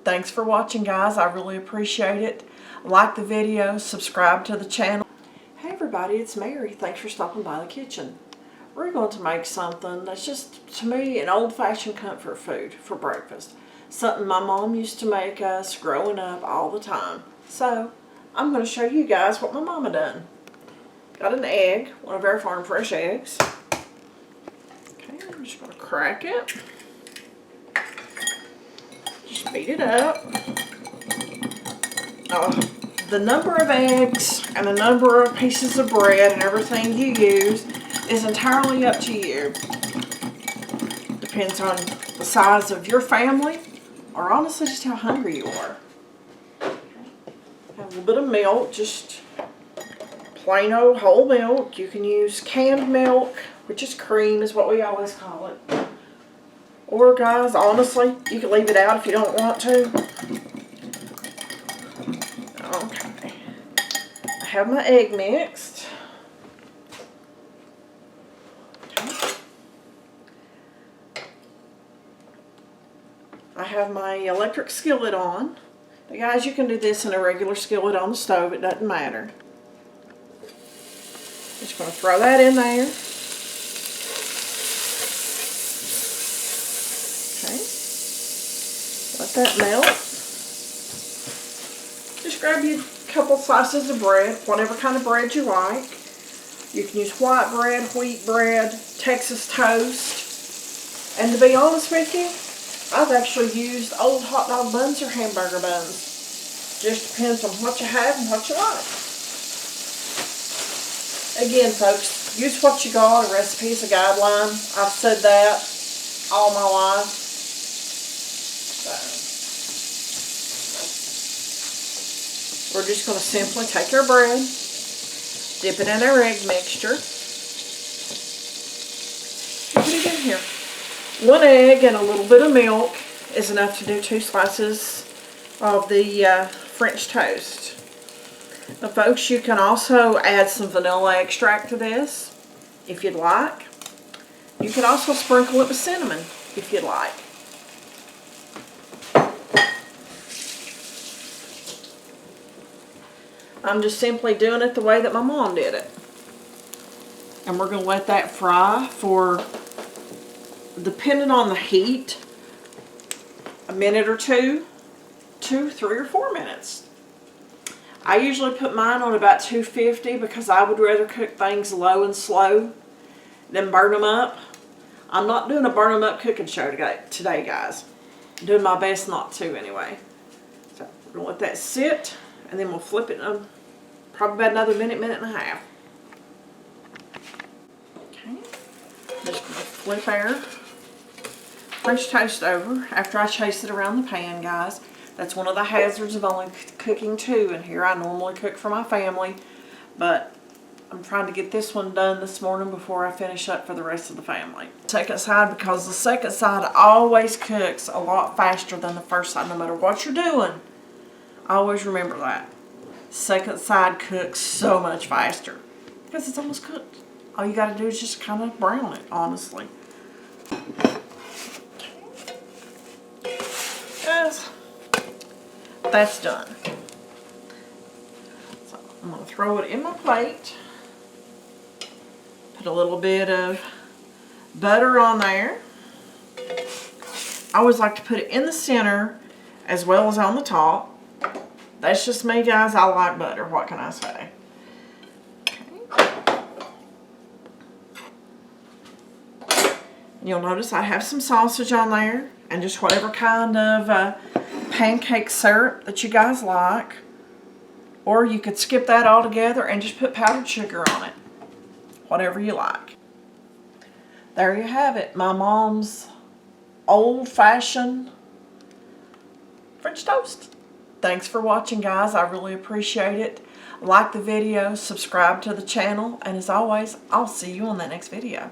Thanks for watching, guys. I really appreciate it. Like the video, subscribe to the channel. Hey everybody, it's Mary. Thanks for stopping by the kitchen. We're going to make something that's just, to me, an old-fashioned comfort food for breakfast. Something my mom used to make us growing up all the time. So, I'm going to show you guys what my mama done. Got an egg, one of our farm fresh eggs. Okay, I'm just going to crack it. Just beat it up. The number of eggs and the number of pieces of bread and everything you use is entirely up to you. Depends on the size of your family or honestly just how hungry you are. Have a little bit of milk, just plain old whole milk. You can use canned milk, which is cream is what we always call it. Or guys, honestly, you can leave it out if you don't want to. Okay. I have my egg mixed. Okay. I have my electric skillet on. Now, guys, you can do this in a regular skillet on the stove. It doesn't matter. Just going to throw that in there. Okay. Let that melt. Just grab you a couple slices of bread, whatever kind of bread you like. You can use white bread, wheat bread, Texas toast. And to be honest with you, I've actually used old hot dog buns or hamburger buns. Just depends on what you have and what you like. Again, folks, use what you got. A recipe is a guideline. I've said that all my life. We're just going to simply take our bread, dip it in our egg mixture, and put it in here. One egg and a little bit of milk is enough to do 2 slices of the French toast. Now folks, you can also add some vanilla extract to this if you'd like. You can also sprinkle it with cinnamon if you'd like. I'm just simply doing it the way that my mom did it. And we're going to let that fry for, depending on the heat, a minute or two, 2, 3, or 4 minutes. I usually put mine on about 250 because I would rather cook things low and slow than burn them up. I'm not doing a burn them up cooking show today, guys. I'm doing my best not to anyway. So we're going to let that sit. And then we'll flip it in probably about another minute, minute and a half. Okay. Just going to flip our French toast over after I chase it around the pan, guys. That's one of the hazards of only cooking 2 in here. I normally cook for my family, but I'm trying to get this one done this morning before I finish up for the rest of the family. Second side, because the second side always cooks a lot faster than the first side, no matter what you're doing. Always remember that. Second side cooks so much faster because it's almost cooked. All you got to do is just kind of brown it, honestly. Guys, that's done. So I'm going to throw it in my plate. Put a little bit of butter on there. I always like to put it in the center as well as on the top. That's just me, guys. I like butter. What can I say? Okay. You'll notice I have some sausage on there and just whatever kind of pancake syrup that you guys like. Or you could skip that altogether and just put powdered sugar on it. Whatever you like. There you have it. My mom's old-fashioned French toast. Thanks for watching, guys. I really appreciate it. Like the video, subscribe to the channel, and as always, I'll see you on the next video.